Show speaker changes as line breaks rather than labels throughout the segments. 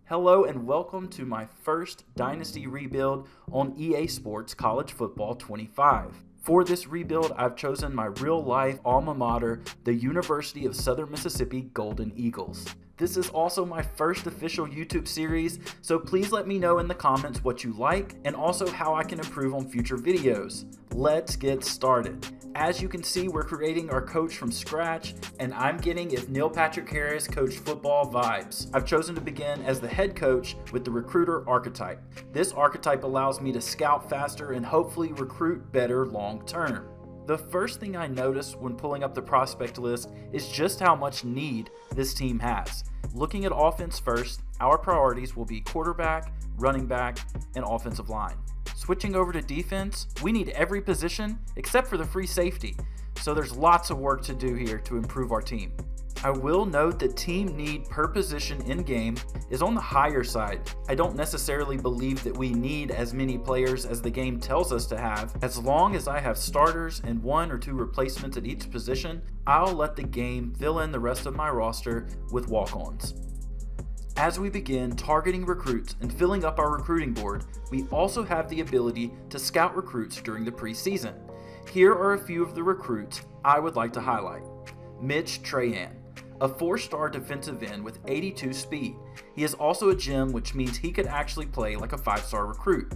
Hello and welcome to my first Dynasty rebuild on EA Sports College Football 25. For this rebuild, I've chosen my real-life alma mater, the University of Southern Mississippi Golden Eagles. This is also my first official YouTube series, so please let me know in the comments what you like and also how I can improve on future videos. Let's get started. As you can see, we're creating our coach from scratch, and I'm getting if Neil Patrick Harris coached football vibes. I've chosen to begin as the head coach with the recruiter archetype. This archetype allows me to scout faster and hopefully recruit better long term. The first thing I noticed when pulling up the prospect list is just how much need this team has. Looking at offense first, our priorities will be quarterback, running back, and offensive line. Switching over to defense, we need every position except for the free safety, so there's lots of work to do here to improve our team. I will note that team need per position in game is on the higher side. I don't necessarily believe that we need as many players as the game tells us to have. As long as I have starters and 1 or 2 replacements at each position, I'll let the game fill in the rest of my roster with walk-ons. As we begin targeting recruits and filling up our recruiting board, we also have the ability to scout recruits during the preseason. Here are a few of the recruits I would like to highlight. Mitch Trahan, a 4-star defensive end with 82 speed. He is also a gem, which means he could actually play like a 5-star recruit.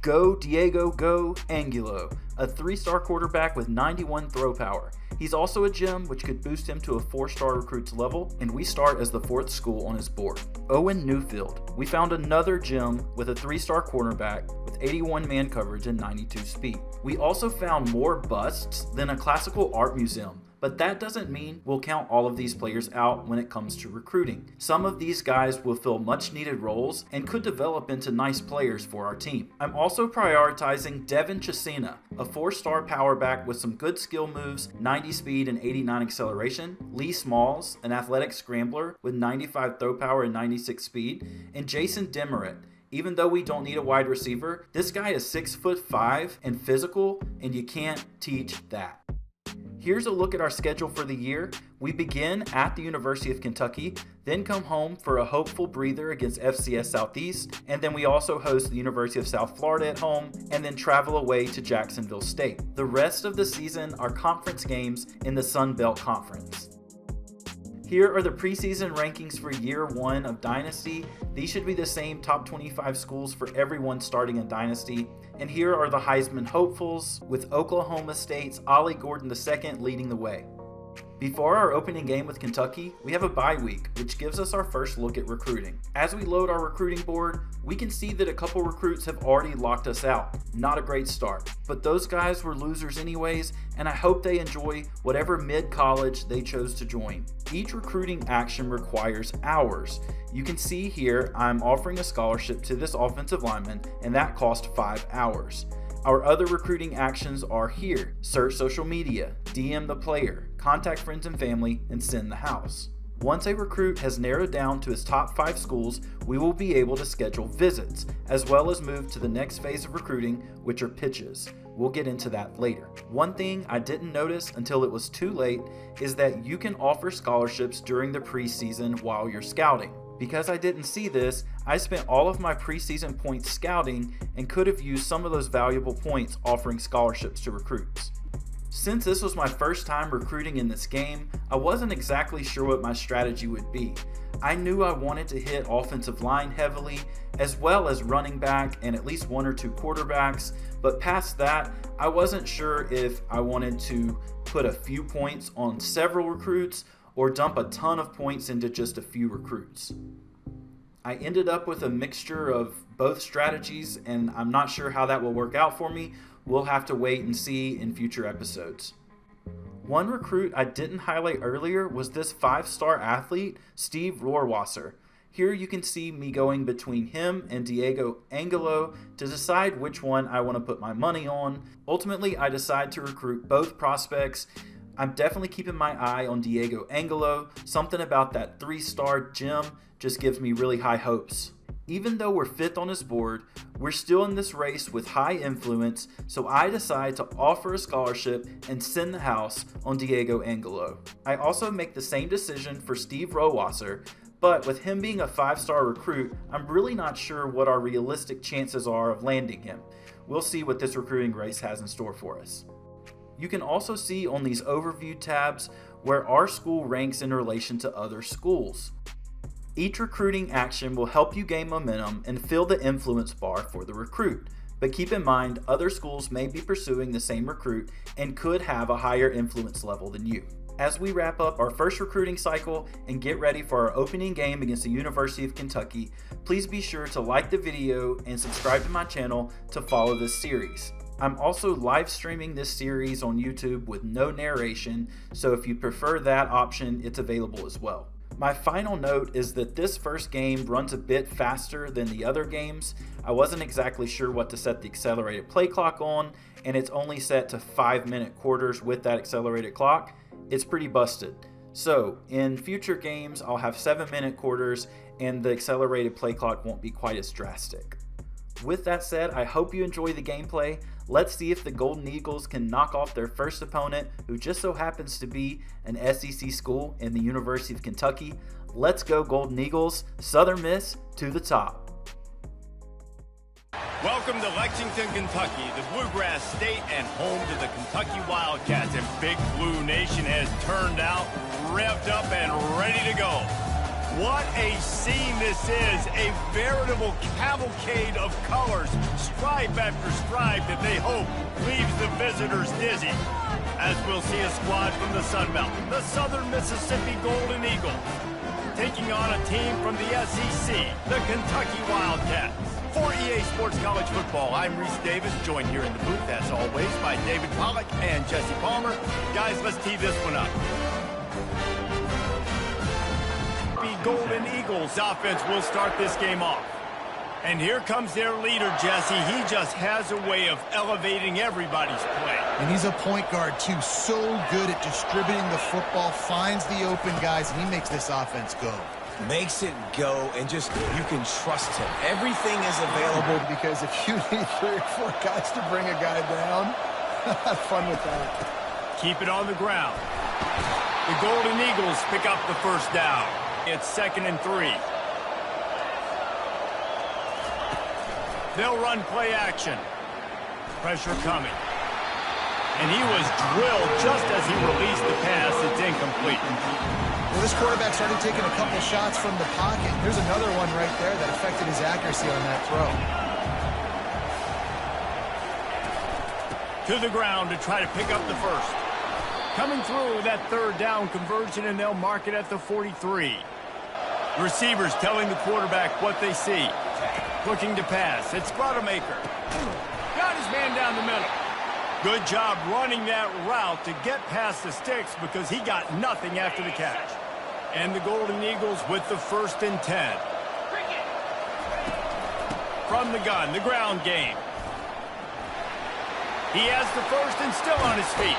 Go Diego Go Angulo, a 3-star quarterback with 91 throw power. He's also a gem, which could boost him to a 4-star recruit's level, and we start as the 4th school on his board. Owen Newfield, we found another gem with a 3-star cornerback with 81 man coverage and 92 speed. We also found more busts than a classical art museum, but that doesn't mean we'll count all of these players out when it comes to recruiting. Some of these guys will fill much needed roles and could develop into nice players for our team. I'm also prioritizing Devin Chesina, a 4-star power back with some good skill moves, 90 speed and 89 acceleration, Lee Smalls, an athletic scrambler with 95 throw power and 96 speed, and Jason Demeret. Even though we don't need a wide receiver, this guy is 6'5" and physical, and you can't teach that. Here's a look at our schedule for the year. We begin at the University of Kentucky, then come home for a hopeful breather against FCS Southeast, and then we also host the University of South Florida at home, and then travel away to Jacksonville State. The rest of the season are conference games in the Sun Belt Conference. Here are the preseason rankings for year 1 of Dynasty. These should be the same top 25 schools for everyone starting in Dynasty. And here are the Heisman hopefuls, with Oklahoma State's Ollie Gordon II leading the way. Before our opening game with Kentucky, we have a bye week, which gives us our first look at recruiting. As we load our recruiting board, we can see that a couple recruits have already locked us out. Not a great start, but those guys were losers anyways, and I hope they enjoy whatever mid-college they chose to join. Each recruiting action requires hours. You can see here I'm offering a scholarship to this offensive lineman, and that cost 5 hours. Our other recruiting actions are here: search social media, DM the player, contact friends and family, and send the house. Once a recruit has narrowed down to his top 5 schools, we will be able to schedule visits, as well as move to the next phase of recruiting, which are pitches. We'll get into that later. One thing I didn't notice until it was too late is that you can offer scholarships during the preseason while you're scouting. Because I didn't see this, I spent all of my preseason points scouting and could have used some of those valuable points offering scholarships to recruits. Since this was my first time recruiting in this game, I wasn't exactly sure what my strategy would be. I knew I wanted to hit offensive line heavily, as well as running back and at least 1 or 2 quarterbacks, but past that, I wasn't sure if I wanted to put a few points on several recruits or dump a ton of points into just a few recruits. I ended up with a mixture of both strategies, and I'm not sure how that will work out for me. We'll have to wait and see in future episodes. One recruit I didn't highlight earlier was this 5-star athlete, Steve Rohrwasser. Here you can see me going between him and Diego Angulo to decide which one I want to put my money on. Ultimately, I decide to recruit both prospects. I'm definitely keeping my eye on Diego Angulo. Something about that 3-star gem just gives me really high hopes. Even though we're 5th on his board, we're still in this race with high influence, so I decide to offer a scholarship and send the house on Diego Angulo. I also make the same decision for Steve Rohrwasser, but with him being a 5-star recruit, I'm really not sure what our realistic chances are of landing him. We'll see what this recruiting race has in store for us. You can also see on these overview tabs where our school ranks in relation to other schools. Each recruiting action will help you gain momentum and fill the influence bar for the recruit, but keep in mind other schools may be pursuing the same recruit and could have a higher influence level than you. As we wrap up our first recruiting cycle and get ready for our opening game against the University of Kentucky, please be sure to like the video and subscribe to my channel to follow this series. I'm also live streaming this series on YouTube with no narration, so if you prefer that option, it's available as well. My final note is that this first game runs a bit faster than the other games. I wasn't exactly sure what to set the accelerated play clock on, and it's only set to 5-minute quarters with that accelerated clock. It's pretty busted. So in future games, I'll have 7-minute quarters and the accelerated play clock won't be quite as drastic. With that said, I hope you enjoy the gameplay. Let's see if the Golden Eagles can knock off their first opponent, who just so happens to be an SEC school in the University of Kentucky. Let's go Golden Eagles, Southern Miss to the top.
Welcome to Lexington, Kentucky, the Bluegrass State and home to the Kentucky Wildcats. And Big Blue Nation has turned out, revved up, and ready to go. What a scene this is, a veritable cavalcade of colors, stripe after stripe that they hope leaves the visitors dizzy. As we'll see a squad from the Sun Belt, the Southern Mississippi Golden Eagles, taking on a team from the SEC, the Kentucky Wildcats. For EA Sports College Football, I'm Reese Davis, joined here in the booth, as always, by David Pollack and Jesse Palmer. Guys, let's tee this one up. Golden Eagles offense will start this game off. And here comes their leader, Jesse. He just has a way of elevating everybody's play.
And he's a point guard, too. So good at distributing the football, finds the open guys, and he makes this offense go.
Makes it go, and just, you can trust him. Everything is available.
Because if you need 3 or 4 guys to bring a guy down, have fun with that.
Keep it on the ground. The Golden Eagles pick up the first down. It's 2nd and 3. They'll run play action. Pressure coming. And he was drilled just as he released the pass. It's incomplete.
Well, this quarterback started taking a couple shots from the pocket. There's another one right there that affected his accuracy on that throw.
To the ground to try to pick up the first. Coming through that 3rd down conversion, and they'll mark it at the 43. Receivers telling the quarterback what they see. Looking to pass. It's Rodemaker. Got his man down the middle. Good job running that route to get past the sticks because he got nothing after the catch. And the Golden Eagles with the 1st and 10. From the gun, the ground game. He has the first and still on his feet.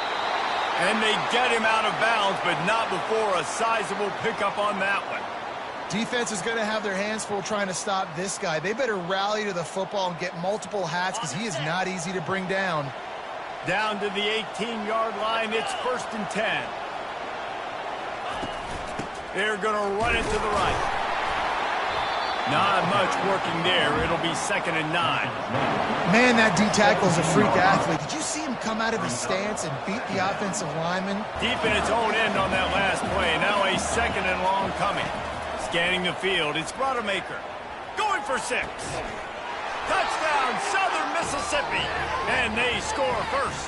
And they get him out of bounds, but not before a sizable pickup on that one.
Defense is going to have their hands full trying to stop this guy. They better rally to the football and get multiple hats because he is not easy to bring down.
Down to the 18-yard line, it's 1st and 10. They're going to run it to the right. Not much working there. It'll be 2nd and 9.
Man, that D-tackle is a freak athlete. Did you see him come out of his stance and beat the offensive lineman?
Deep in its own end on that last play. Now a 2nd and long coming. Scanning the field, it's Rodemaker. Going for 6. Touchdown, Southern Mississippi. And they score first.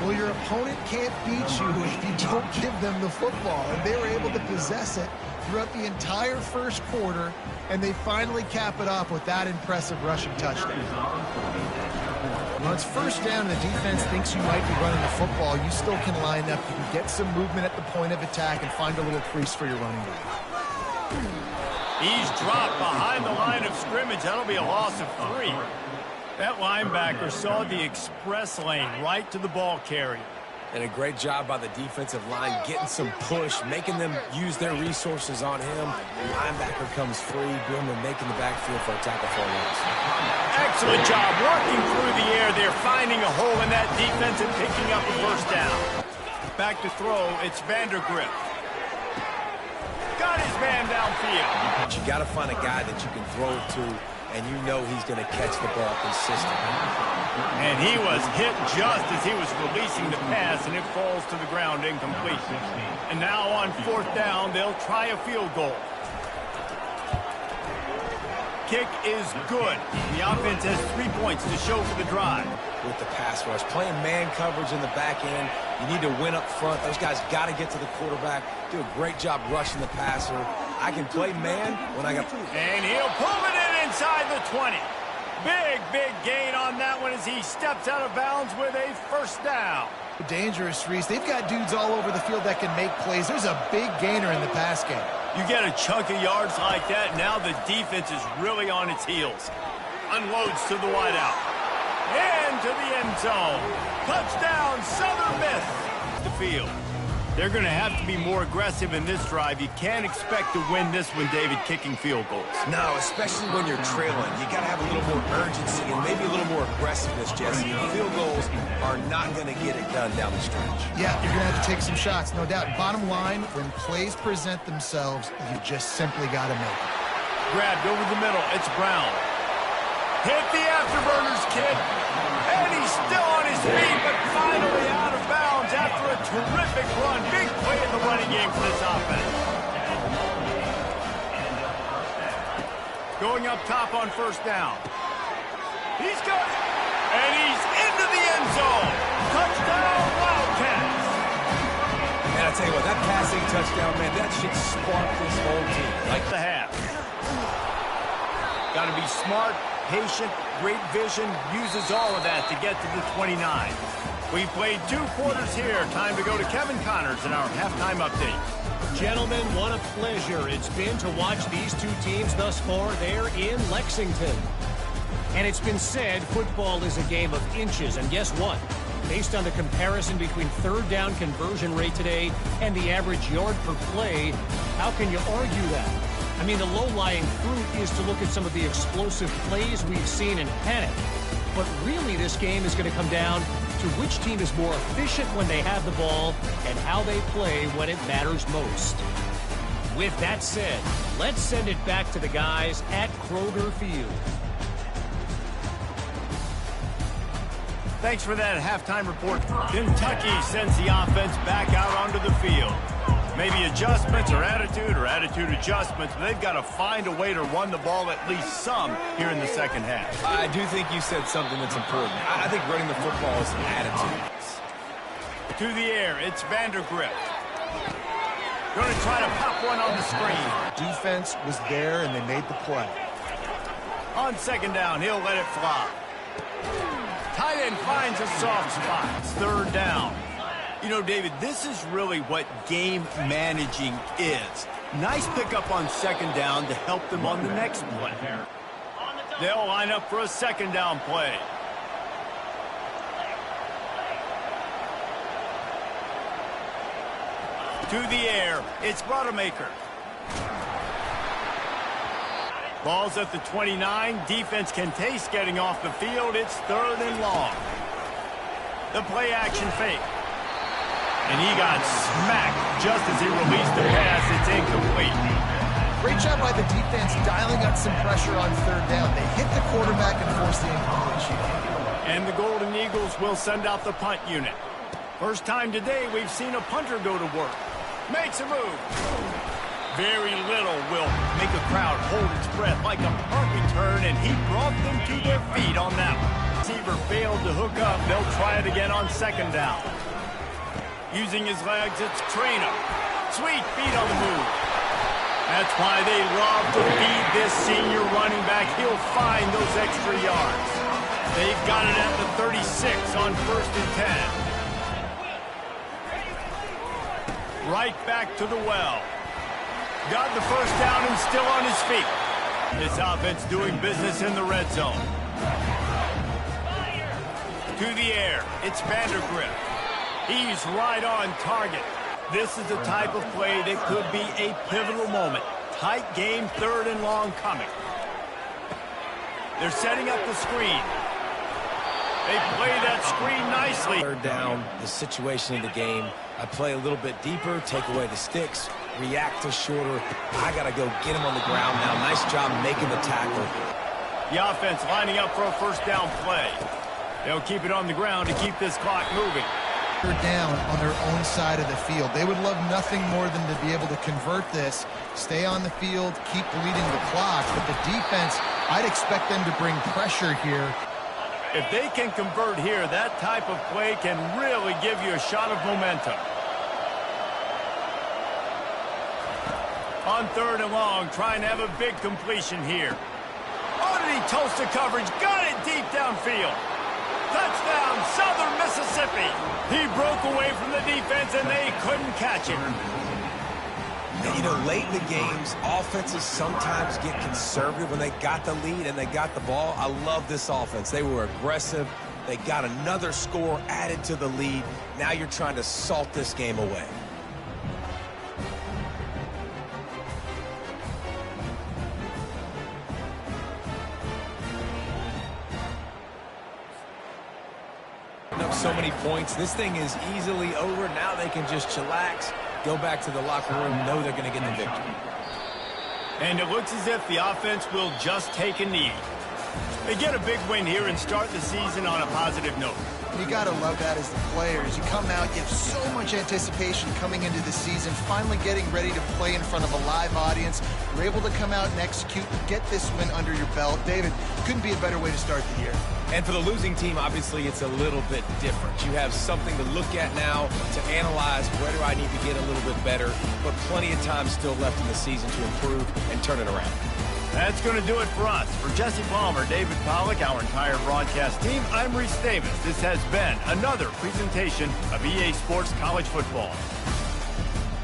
Well, your opponent can't beat you if you don't give them the football. And they were able to possess it throughout the entire first quarter, and they finally cap it off with that impressive rushing touchdown. When it's 1st down and the defense thinks you might be running the football, you still can line up. You can get some movement at the point of attack and find a little crease for your running back.
He's dropped behind the line of scrimmage. That'll be a loss of 3. That linebacker saw the express lane right to the ball carrier.
And a great job by the defensive line getting some push, making them use their resources on him. The linebacker comes free, boom, and making the backfield for a tackle for a loss.
Excellent job working through the air. They're finding a hole in that defense and picking up a 1st down. Back to throw, it's Vandergrift. Got on his man downfield.
But you got to find a guy that you can throw it to, and you know he's going to catch the ball consistently.
And he was hit just as he was releasing the pass, and it falls to the ground incomplete. And now on 4th down, they'll try a field goal. Kick is good. The offense has 3 points to show for the drive.
With the pass rush, playing man coverage in the back end, you need to win up front. Those guys got to get to the quarterback, do a great job rushing the passer. I can play man when I got...
And he'll pull it in inside the 20. Big gain on that one as he steps out of bounds with a 1st down.
Dangerous, Reese. They've got dudes all over the field that can make plays. There's a big gainer in the pass game.
You get a chunk of yards like that, now the defense is really on its heels. Unloads to the wideout. Into the end zone. Touchdown, Southern Miss. The field. They're going to have to be more aggressive in this drive. You can't expect to win this one, David, kicking field goals.
No, especially when you're trailing. You got to have a little more urgency and maybe a little more aggressiveness, Jesse. Field goals are not going to get it done down the stretch.
Yeah, you're going to have to take some shots, no doubt. Bottom line, when plays present themselves, you just simply got to make it.
Grabbed over the middle. It's Brown. Hit the afterburners, kid. And he's still on his feet, but finally out of bounds after a terrific run. Big play in the running game for this offense. Going up top on 1st down. He's got it. And he's into the end zone. Touchdown, Wildcats.
And I tell you what, that passing touchdown, man, that should spark this whole team.
Like the half. Got to be smart, patient, great vision, uses all of that to get to the 29. We played 2 quarters here. Time to go to Kevin Connors in our halftime update.
Gentlemen, what a pleasure it's been to watch these 2 teams thus far there in Lexington. And it's been said football is a game of inches, and guess what? Based on the comparison between 3rd down conversion rate today and the average yard per play, how can you argue that? I mean, the low-lying fruit is to look at some of the explosive plays we've seen in panic. But really, this game is going to come down to which team is more efficient when they have the ball and how they play when it matters most. With that said, let's send it back to the guys at Kroger Field.
Thanks for that halftime report. Kentucky sends the offense back out onto the field. Maybe adjustments or attitude adjustments, but they've got to find a way to run the ball at least some here in the 2nd half.
I do think you said something that's important. I think running the football is an attitude.
To the air, it's Vandergrift. Going to try to pop one on the screen.
Defense was there, and they made the play.
On 2nd down, he'll let it fly. Tight end finds a soft spot. It's 3rd down. You know, David, this is really what game managing is. Nice pickup on 2nd down to help them on the next play. They'll line up for a 2nd down play. To the air, it's Rodemaker. Ball's at the 29. Defense can taste getting off the field. It's 3rd and long. The play action fake. And he got smacked just as he released the pass. It's incomplete.
Great job by the defense dialing up some pressure on 3rd down. They hit the quarterback and forced the incompletion.
And the Golden Eagles will send out the punt unit. First time today we've seen a punter go to work. Makes a move. Very little will make a crowd hold its breath like a punt return, and he brought them to their feet on that one. Receiver failed to hook up. They'll try it again on 2nd down. Using his legs, it's Trainer. Sweet feet on the move. That's why they love to feed this senior running back. He'll find those extra yards. They've got it at the 36 on 1st and 10. Right back to the well. Got the 1st down and still on his feet. This offense doing business in the red zone. To the air, it's Vandergrift. He's right on target. This is the type of play that could be a pivotal moment. Tight game, 3rd and long coming. They're setting up the screen. They play that screen nicely.
3rd down, the situation in the game. I play a little bit deeper, take away the sticks, react to shorter. I got to go get him on the ground now. Nice job making the tackle.
The offense lining up for a first down play. They'll keep it on the ground to keep this clock moving.
They're down on their own side of the field. They would love nothing more than to be able to convert this, stay on the field, keep bleeding the clock. But the defense, I'd expect them to bring pressure here.
If they can convert here, that type of play can really give you a shot of momentum. On 3rd and long, trying to have a big completion here. Oh, did he toast the coverage? Got it deep downfield. Touchdown, Southern Mississippi. He broke away from the defense, and they couldn't catch him.
And, you know, late in the games, offenses sometimes get conservative when they got the lead and they got the ball. I love this offense. They were aggressive. They got another score added to the lead. Now you're trying to salt this game away. So many points. This thing is easily over. Now they can just chillax, go back to the locker room, know they're going to get the victory.
And it looks as if the offense will just take a knee. They get a big win here and start the season on a positive note.
You got to love that as the players. You come out, you have so much anticipation coming into the season, finally getting ready to play in front of a live audience. You're able to come out and execute, get this win under your belt. David, couldn't be a better way to start the year.
And for the losing team, obviously, it's a little bit different. You have something to look at now, to analyze where do I need to get a little bit better, but plenty of time still left in the season to improve and turn it around.
That's going to do it for us. For Jesse Palmer, David Pollack, our entire broadcast team, I'm Reese Davis. This has been another presentation of EA Sports College Football.